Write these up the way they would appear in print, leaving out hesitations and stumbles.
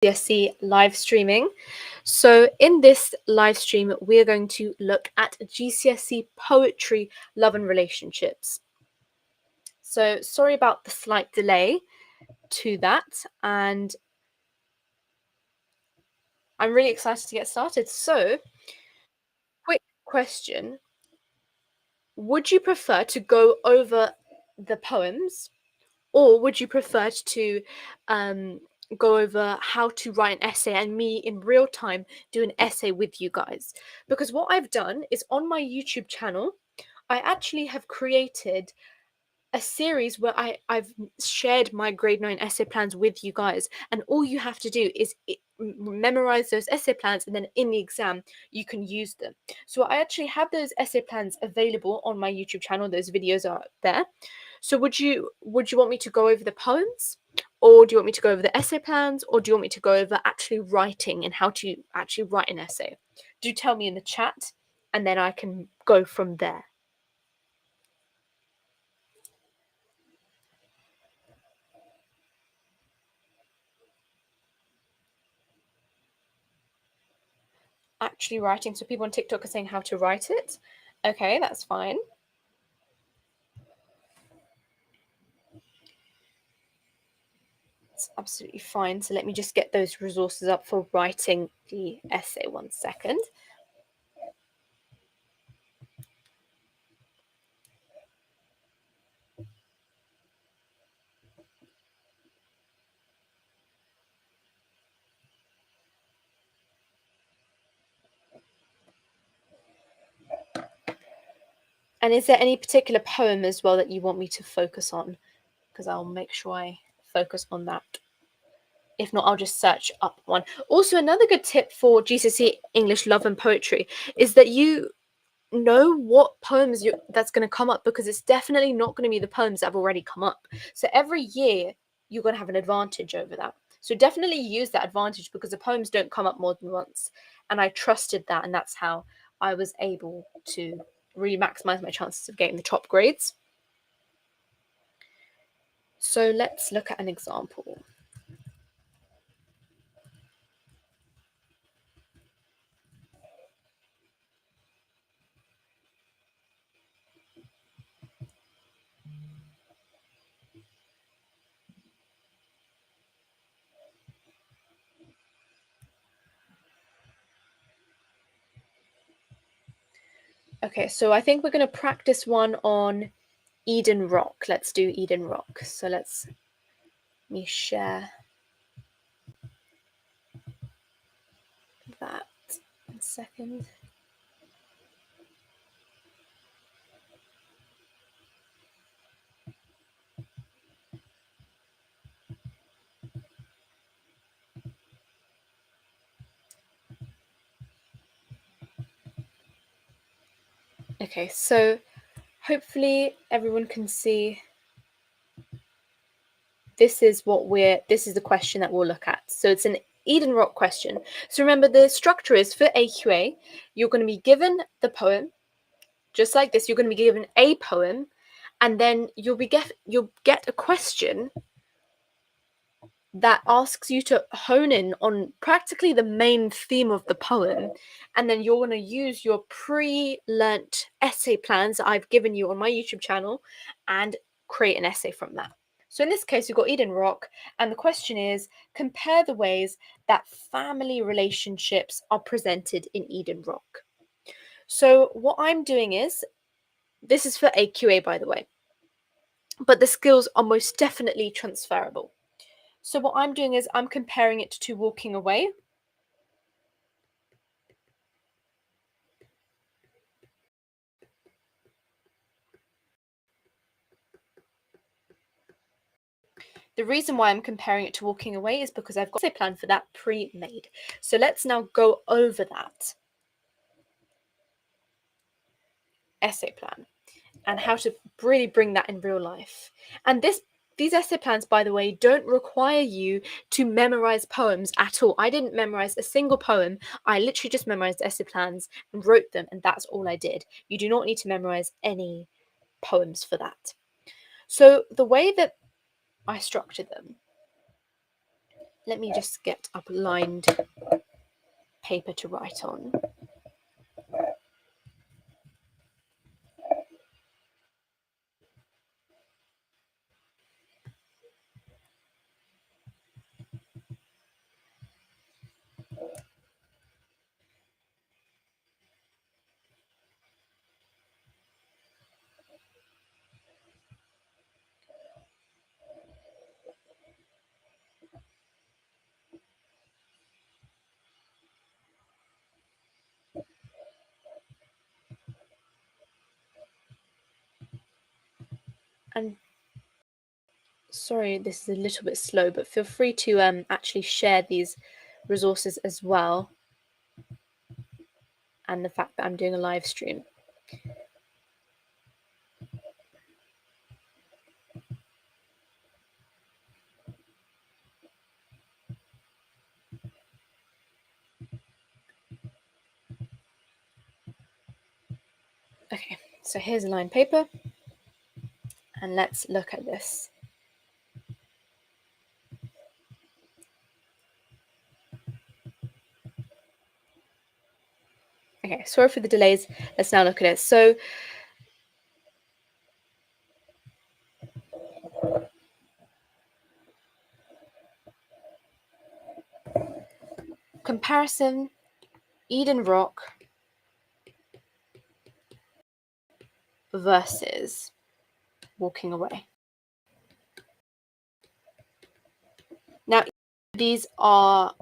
GCSE live streaming. So in this live stream, we're going to look at GCSE poetry, love and relationships. So sorry about the slight delay to that, and I'm really excited to get started. So, quick question. Would you prefer to go over the poems, or would you prefer to um, go over how to write an essay and me in real time do an essay with you guys? Because what I've done is on my YouTube channel, I actually have created a series where I've shared my grade 9 essay plans with you guys, and all you have to do is memorize those essay plans, and then in the exam you can use them. So I actually have those essay plans available on my YouTube channel. Those videos are there. So would you want me to go over the poems, or do you want me to go over the essay plans, or do you want me to go over actually writing and how to actually write an essay? Do tell me in the chat, and then I can go from there. Actually writing. So people on TikTok are saying how to write it. Okay, that's fine. It's absolutely fine. So let me just get those resources up for writing the essay. 1 second. And is there any particular poem as well that you want me to focus on? Because I'll make sure I focus on that. If not, I'll just search up one. Also, another good tip for GCSE English Love and Poetry is that you know what poems that's going to come up, because it's definitely not going to be the poems that have already come up. So every year you're going to have an advantage over that. So definitely use that advantage, because the poems don't come up more than once. And I trusted that, and that's how I was able to really maximize my chances of getting the top grades. So let's look at an example. Okay, so I think we're going to practice one on Eden Rock. Let's do Eden Rock. So let me share that. 1 second. Okay, so hopefully everyone can see. This is the question that we'll look at. So it's an Eden Rock question. So remember, the structure is for AQA, you're going to be given the poem, just like this. You're going to be given a poem, and then you'll get a question that asks you to hone in on practically the main theme of the poem, and then you're going to use your pre-learnt essay plans that I've given you on my YouTube channel and create an essay from that. So in this case, we've got Eden Rock, and the question is, compare the ways that family relationships are presented in Eden Rock. So what I'm doing is, this is for AQA, by the way, but the skills are most definitely transferable. So what I'm doing is I'm comparing it to walking away. The reason why I'm comparing it to walking away is because I've got a plan for that pre-made. So let's now go over that essay plan and how to really bring that in real life. And these essay plans, by the way, don't require you to memorize poems at all. I didn't memorize a single poem. I literally just memorized essay plans and wrote them, and that's all I did. You do not need to memorize any poems for that. So the way that I structured them, let me just get up lined paper to write on. And sorry, this is a little bit slow, but feel free to actually share these resources as well, and the fact that I'm doing a live stream. Okay, so here's a lined paper, and let's look at this. Okay, sorry for the delays. Let's now look at it. So comparison, Eden Rock versus Walking Away. Now, these are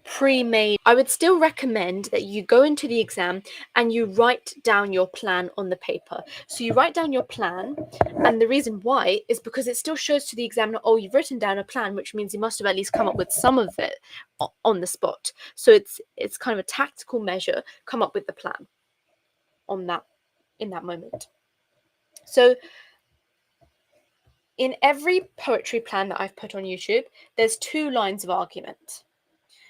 pre-made. I would still recommend that you go into the exam and you write down your plan on the paper. So you write down your plan, and the reason why is because it still shows to the examiner, oh, you've written down a plan, which means you must have at least come up with some of it on the spot. So it's kind of a tactical measure, come up with the plan on that in that moment. So in every poetry plan that I've put on YouTube, there's 2 lines of argument.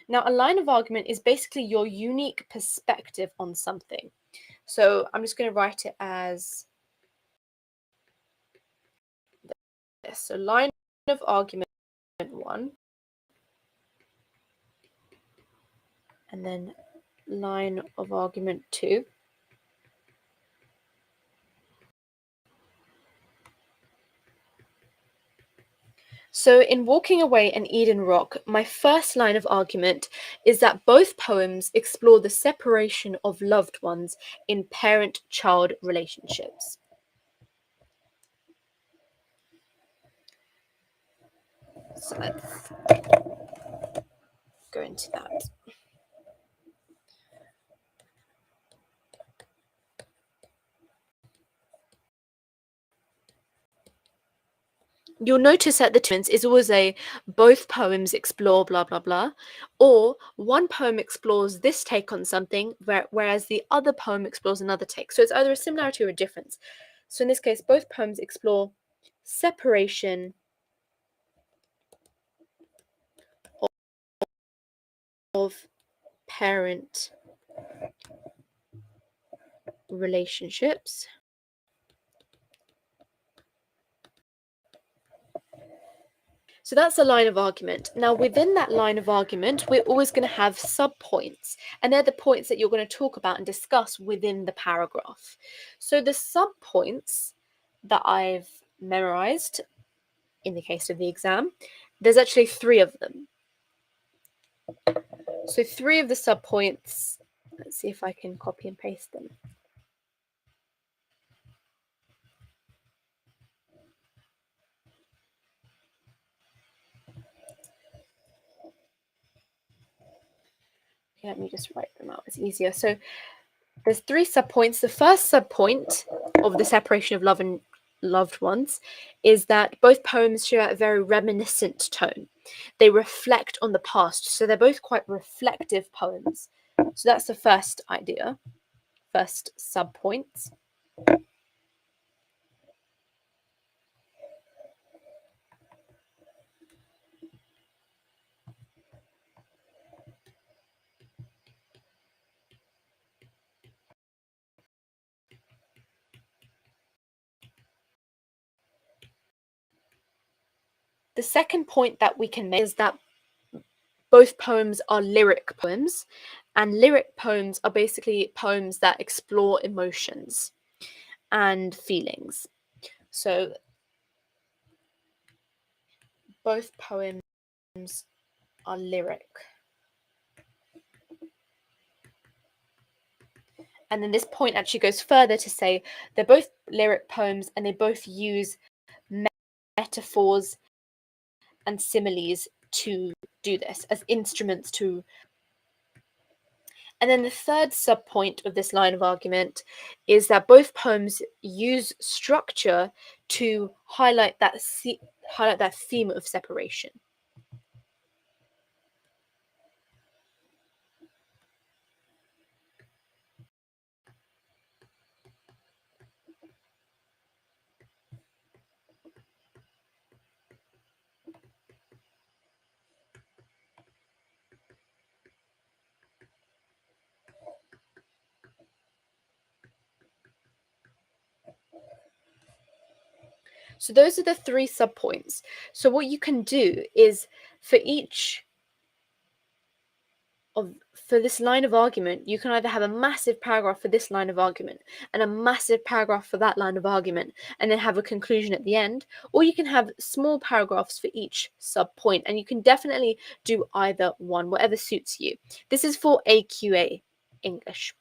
Now, a line of argument is basically your unique perspective on something. So I'm just going to write it as this. So line of argument 1, and then line of argument 2. So in Walking Away and Eden Rock, my first line of argument is that both poems explore the separation of loved ones in parent-child relationships. So let's go into that. You'll notice that the twins is always a both poems explore blah blah blah, or one poem explores this take on something, whereas the other poem explores another take. So it's either a similarity or a difference. So in this case, both poems explore separation of parent relationships. So that's a line of argument. Now, within that line of argument, we're always going to have subpoints, and they're the points that you're going to talk about and discuss within the paragraph. So the subpoints that I've memorized in the case of the exam, there's actually 3 of them. So 3 of the subpoints, let's see if I can copy and paste them. Let me just write them out, it's easier. So there's 3 subpoints. The first subpoint of the separation of love and loved ones is that both poems share a very reminiscent tone. They reflect on the past, so they're both quite reflective poems. So that's the first idea, first subpoint. The second point that we can make is that both poems are lyric poems, and lyric poems are basically poems that explore emotions and feelings. So both poems are lyric. And then this point actually goes further to say they're both lyric poems and they both use metaphors and similes to do this as instruments to. And then the third subpoint of this line of argument is that both poems use structure to highlight that theme of separation. So those are the three subpoints. So what you can do is for this line of argument, you can either have a massive paragraph for this line of argument and a massive paragraph for that line of argument, and then have a conclusion at the end, or you can have small paragraphs for each sub point, and you can definitely do either one, whatever suits you. This is for AQA English,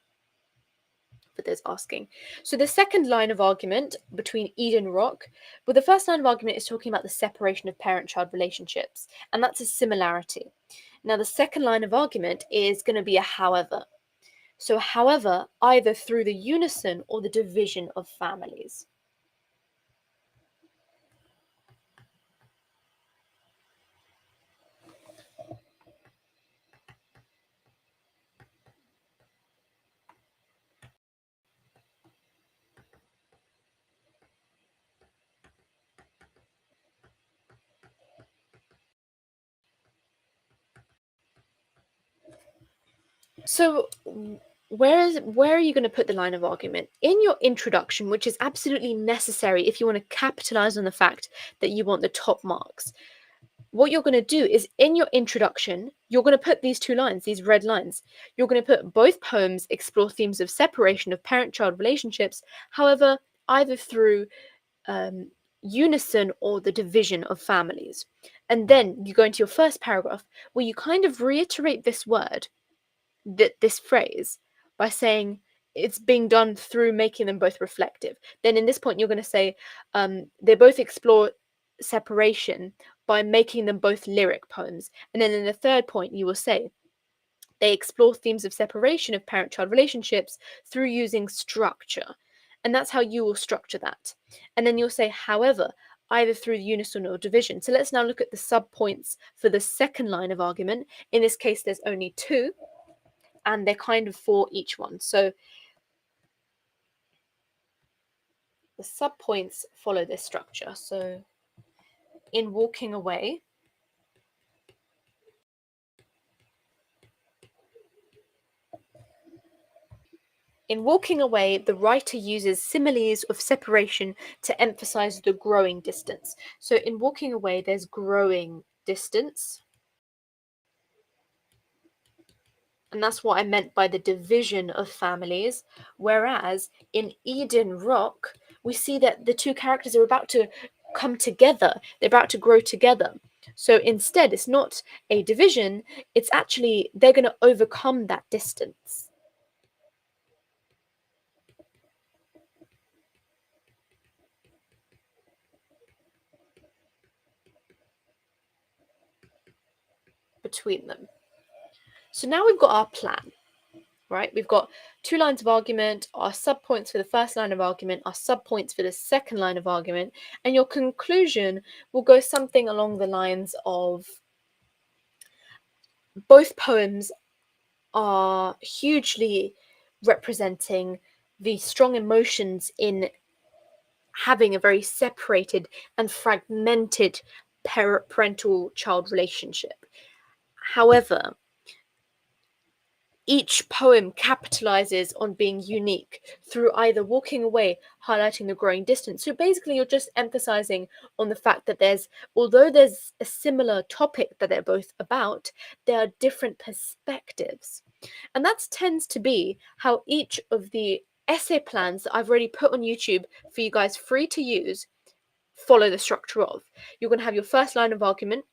for those asking. So the second line of argument between Eden Rock, well, the first line of argument is talking about the separation of parent-child relationships, and that's a similarity. Now, the second line of argument is going to be a however. So, however, either through the unison or the division of families. So, where are you going to put the line of argument? In your introduction, which is absolutely necessary if you want to capitalize on the fact that you want the top marks. What you're going to do is in your introduction, you're going to put these two lines, these red lines. You're going to put both poems explore themes of separation of parent-child relationships, however, either through unison or the division of families. And then you go into your first paragraph where you kind of reiterate this word, this phrase, by saying it's being done through making them both reflective. Then in this point, you're going to say they both explore separation by making them both lyric poems. And then in the third point, you will say they explore themes of separation of parent-child relationships through using structure. And that's how you will structure that. And then you'll say, however, either through unison or division. So let's now look at the subpoints for the second line of argument. In this case, there's only two, and they're kind of for each one. So the subpoints follow this structure. So in walking away, the writer uses similes of separation to emphasize the growing distance. So in walking away, there's growing distance. And that's what I meant by the division of families. Whereas in Eden Rock, we see that the two characters are about to come together. They're about to grow together. So instead, it's not a division. It's actually, they're going to overcome that distance. Between them. So now we've got our plan, right? We've got two lines of argument, our subpoints for the first line of argument, our subpoints for the second line of argument, and your conclusion will go something along the lines of both poems are hugely representing the strong emotions in having a very separated and fragmented parental child relationship. However, each poem capitalizes on being unique through either walking away, highlighting the growing distance. So basically, you're just emphasizing on the fact that although there's a similar topic that they're both about, there are different perspectives. And that tends to be how each of the essay plans that I've already put on YouTube for you guys free to use follow the structure of. You're going to have your first line of argument,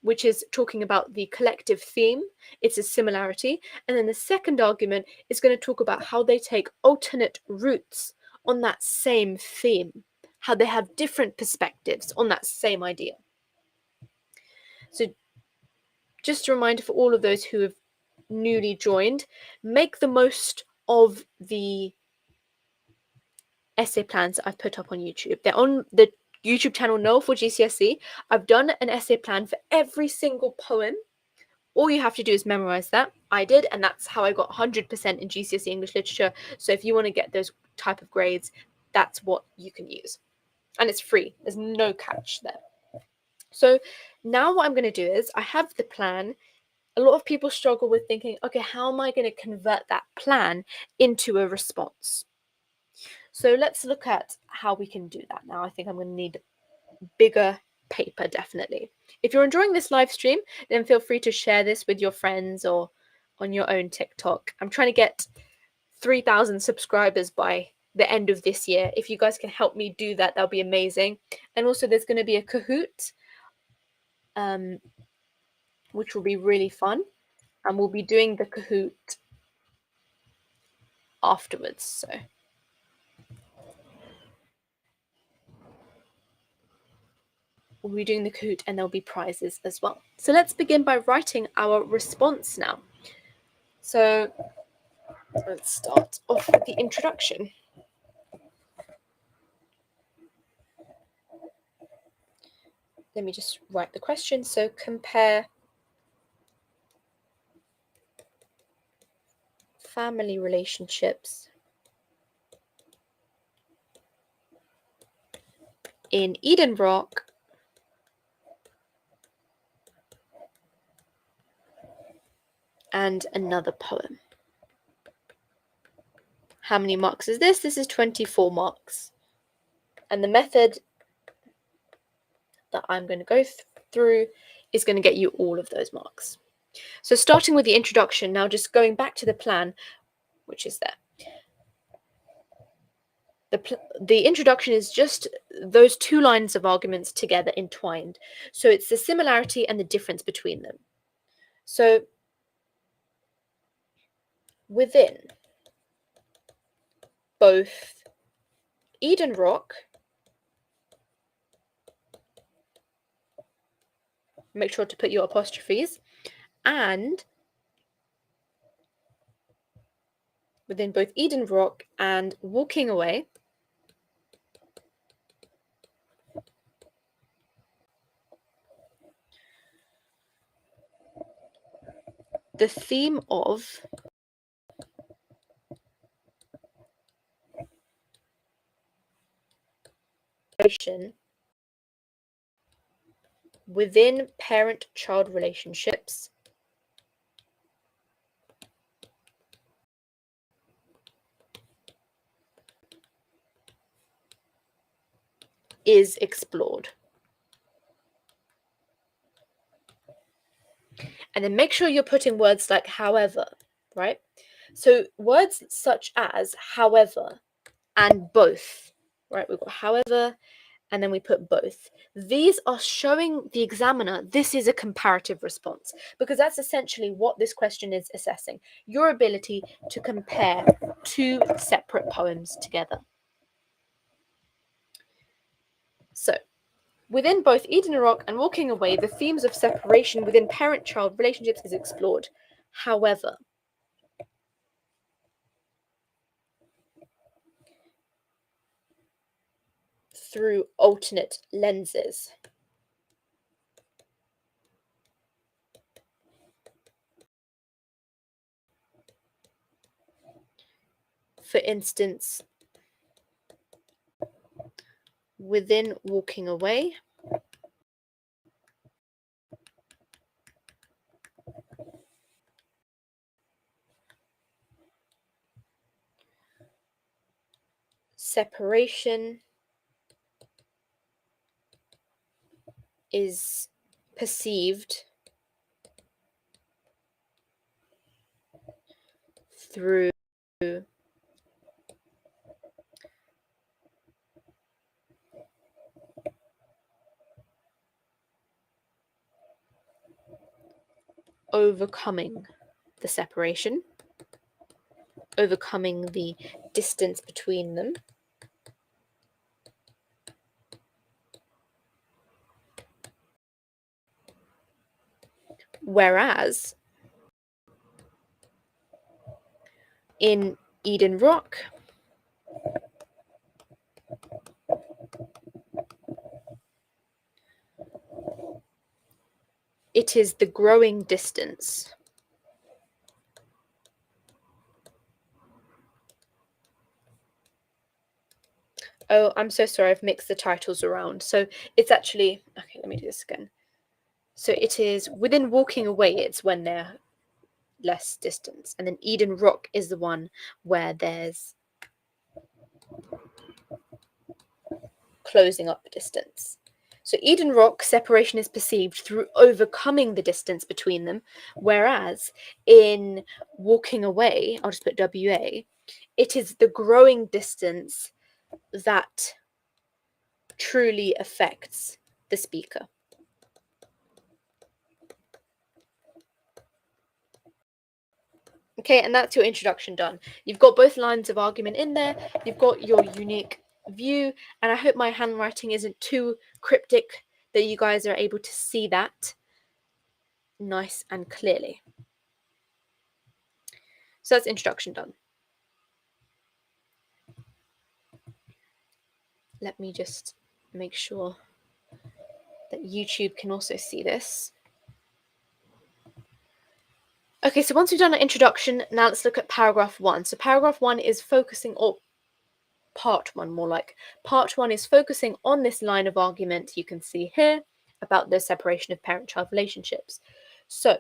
which is talking about the collective theme, it's a similarity. And then the second argument is going to talk about how they take alternate routes on that same theme, how they have different perspectives on that same idea. So just a reminder for all of those who have newly joined, make the most of the essay plans that I've put up on YouTube. They're on the YouTube channel Know for GCSE. I've done an essay plan for every single poem. All you have to do is memorize that. I did, and that's how I got 100% in GCSE English Literature. So if you want to get those type of grades, that's what you can use. And it's free. There's no catch there. So now what I'm going to do is I have the plan. A lot of people struggle with thinking, okay, how am I going to convert that plan into a response? So let's look at how we can do that now. I think I'm going to need bigger paper, definitely. If you're enjoying this live stream, then feel free to share this with your friends or on your own TikTok. I'm trying to get 3,000 subscribers by the end of this year. If you guys can help me do that, that'll be amazing. And also there's going to be a Kahoot, which will be really fun. And we'll be doing the Kahoot afterwards. So we'll be doing the Kahoot and there'll be prizes as well. So let's begin by writing our response now. So let's start off with the introduction. Let me just write the question. So compare family relationships in Eden Rock and another poem. How many marks is this? This is 24 marks. And the method that I'm going to go through is going to get you all of those marks. So starting with the introduction, now just going back to the plan, which is there. The introduction is just those two lines of arguments together entwined. So it's the similarity and the difference between them. So within both Eden Rock, make sure to put your apostrophes, and within both Eden Rock and Walking Away, the theme of within parent-child relationships is explored. And then make sure you're putting words like however, right? So words such as however and both, right? We've got however, and then we put both. These are showing the examiner this is a comparative response, because that's essentially what this question is assessing, your ability to compare two separate poems together. So, within both Eden Rock and Walking Away, the themes of separation within parent-child relationships is explored. However, through alternate lenses. For instance, within Walking Away, separation is perceived through overcoming the separation, overcoming the distance between them. Whereas in Eden Rock, it is the growing distance. Oh, I'm so sorry, I've mixed the titles around. So it's actually, okay, let me do this again. So it is within walking away, it's when they're less distance. And then Eden Rock is the one where there's closing up the distance. So Eden Rock, separation is perceived through overcoming the distance between them, whereas in walking away, I'll just put WA, it is the growing distance that truly affects the speaker. Okay, and that's your introduction done. You've got both lines of argument in there, you've got your unique view, and I hope my handwriting isn't too cryptic, that you guys are able to see that nice and clearly. So that's introduction done. Let me just make sure that YouTube can also see this. Okay, so once we've done our introduction, now let's look at paragraph 1. So paragraph 1 is focusing, or part 1 more like, part 1 is focusing on this line of argument you can see here about the separation of parent-child relationships. So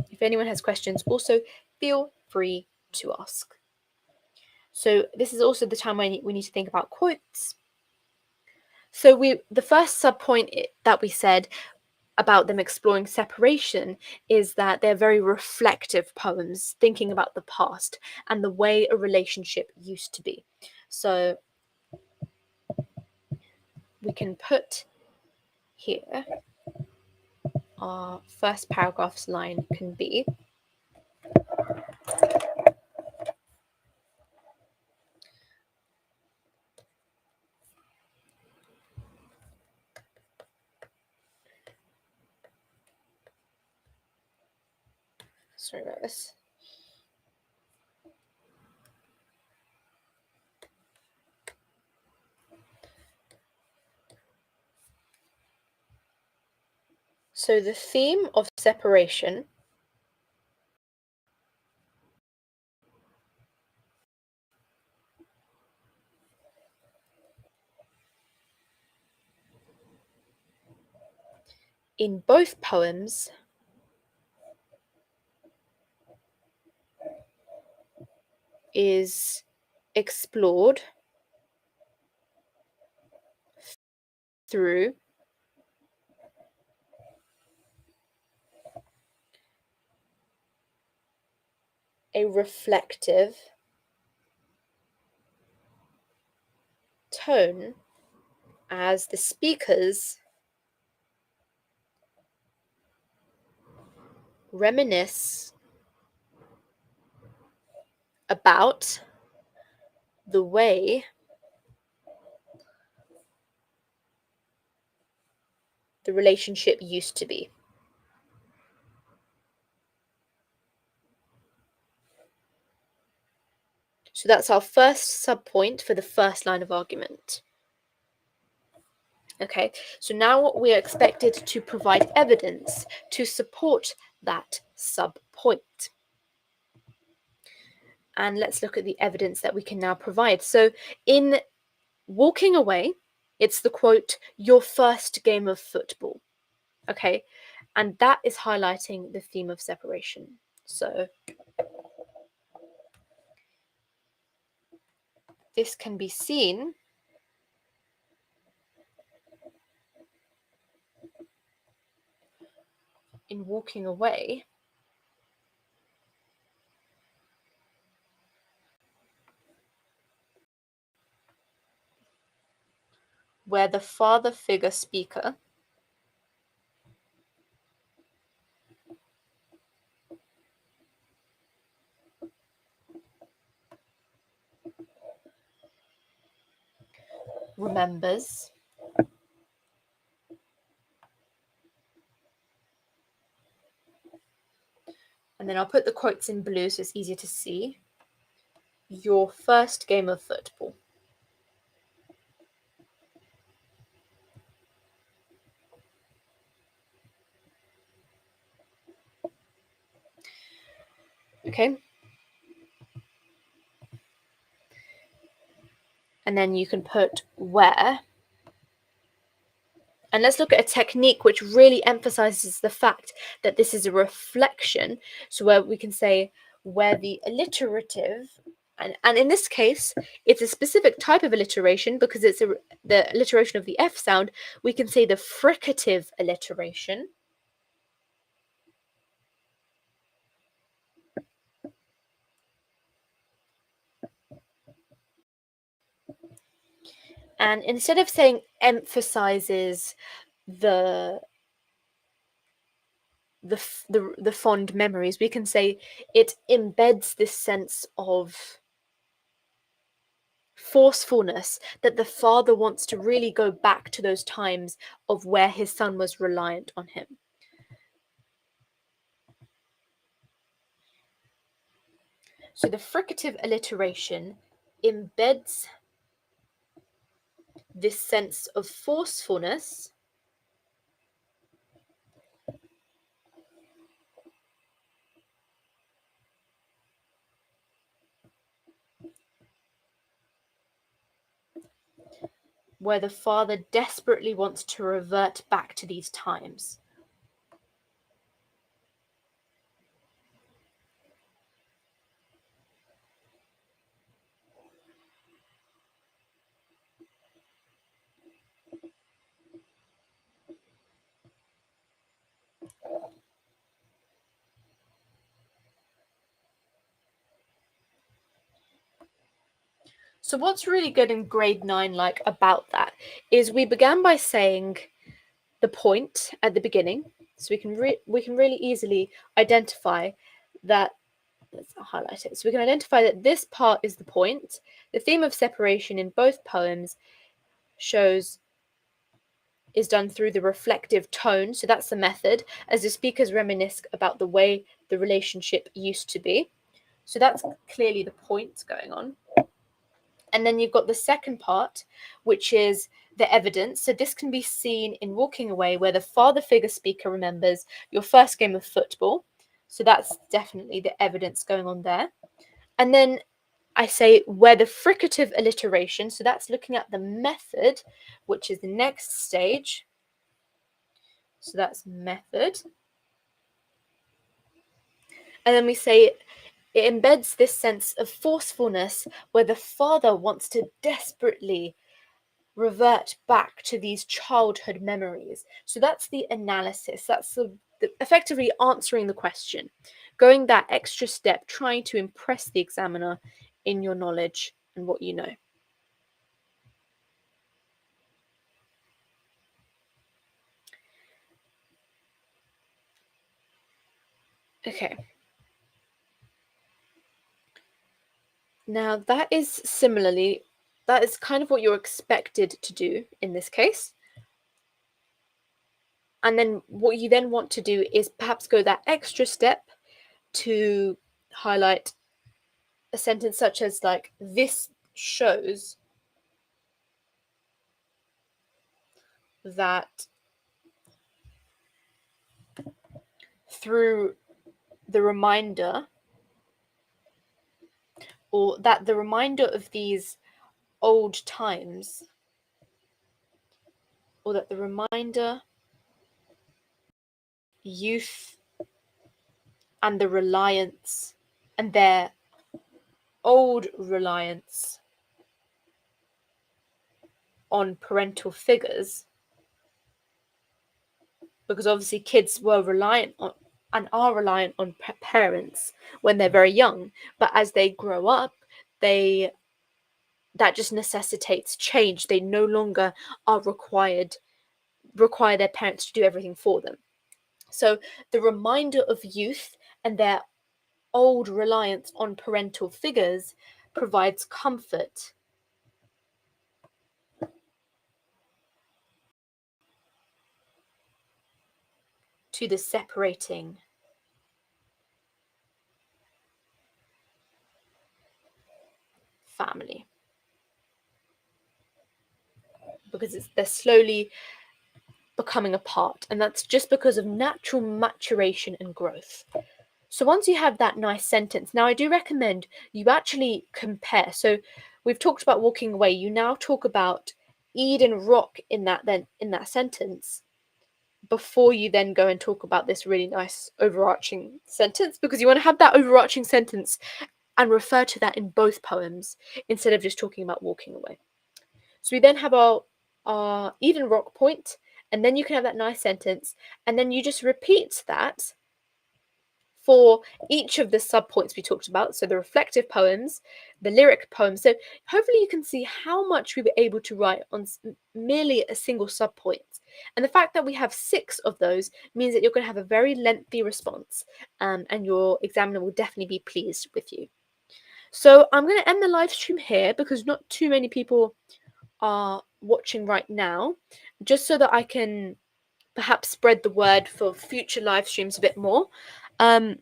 if anyone has questions, also feel free to ask. So this is also the time when we need to think about quotes. So the first subpoint that we said about them exploring separation is that they're very reflective poems, thinking about the past and the way a relationship used to be. So we can put here, our first paragraph's line can be, sorry about this. So the theme of separation in both poems is explored through a reflective tone as the speakers reminisce about the way the relationship used to be. So that's our first subpoint for the first line of argument. Okay, so now we are expected to provide evidence to support that subpoint. And let's look at the evidence that we can now provide. So in walking away, it's the quote, "your first game of football." Okay, and that is highlighting the theme of separation. So this can be seen in walking away, where the father figure speaker remembers and then I'll put the quotes in blue so it's easier to see, your first game of football. Okay. And then you can put where. And let's look at a technique which really emphasizes the fact that this is a reflection. So where we can say where the alliterative, and in this case, it's a specific type of alliteration because it's the alliteration of the F sound. We can say the fricative alliteration. And instead of saying emphasizes the the fond memories, we can say it embeds this sense of forcefulness that the father wants to really go back to those times of where his son was reliant on him. So the fricative alliteration embeds this sense of forcefulness where the father desperately wants to revert back to these times. So what's really good in grade 9 like about that is we began by saying the point at the beginning, so we can really easily identify that. Let's highlight it. So we can identify that this part is the point. The theme of separation in both poems is done through the reflective tone. So that's the method, as the speakers reminisce about the way the relationship used to be. So that's clearly the point going on. And then you've got the second part, which is the evidence. So this can be seen in Walking Away, where the father figure speaker remembers your first game of football. So that's definitely the evidence going on there. And then I say where the fricative alliteration, so that's looking at the method, which is the next stage. So that's method. And then we say it embeds this sense of forcefulness where the father wants to desperately revert back to these childhood memories. So that's the analysis. That's effectively answering the question, going that extra step, trying to impress the examiner in your knowledge and what you know. Okay. Now that is kind of what you're expected to do in this case. And then what you then want to do is perhaps go that extra step to highlight a sentence such as like, this shows that through the reminder, or that the reminder of these old times, or that the reminder, youth, and the reliance, and their old reliance on parental figures, because obviously kids were reliant on and are reliant on parents when they're very young, but as they grow up, they that just necessitates change. They no longer are require their parents to do everything for them. So the reminder of youth and their old reliance on parental figures provides comfort to the separating family, because they're slowly becoming apart, and that's just because of natural maturation and growth. So once you have that nice sentence, now I do recommend you actually compare. So we've talked about walking away. You now talk about Eden Rock in that sentence before you then go and talk about this really nice overarching sentence, because you want to have that overarching sentence and refer to that in both poems instead of just talking about walking away. So we then have our Eden Rock point, and then you can have that nice sentence, and then you just repeat that for each of the subpoints we talked about. So the reflective poems, the lyric poems. So hopefully you can see how much we were able to write on merely a single subpoint. And the fact that we have 6 of those means that you're going to have a very lengthy response, and your examiner will definitely be pleased with you. So I'm going to end the live stream here because not too many people are watching right now, just so that I can perhaps spread the word for future live streams a bit more. But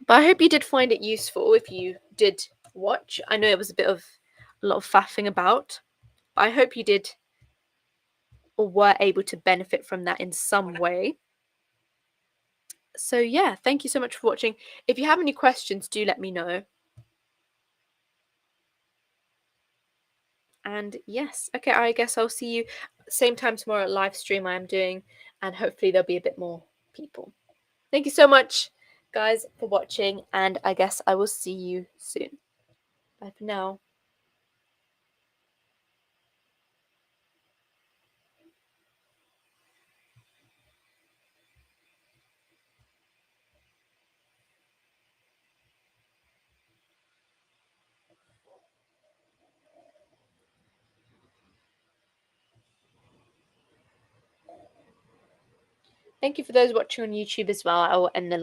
I hope you did find it useful if you did watch. I know it was a lot of faffing about, but I hope you did or were able to benefit from that in some way. So yeah, thank you so much for watching. If you have any questions, do let me know. And yes, okay, I guess I'll see you same time tomorrow at live stream I am doing, and hopefully there'll be a bit more people. Thank you so much, guys, for watching, and I guess I will see you soon. Bye for now. Thank you for those watching on YouTube as well. I will end the live.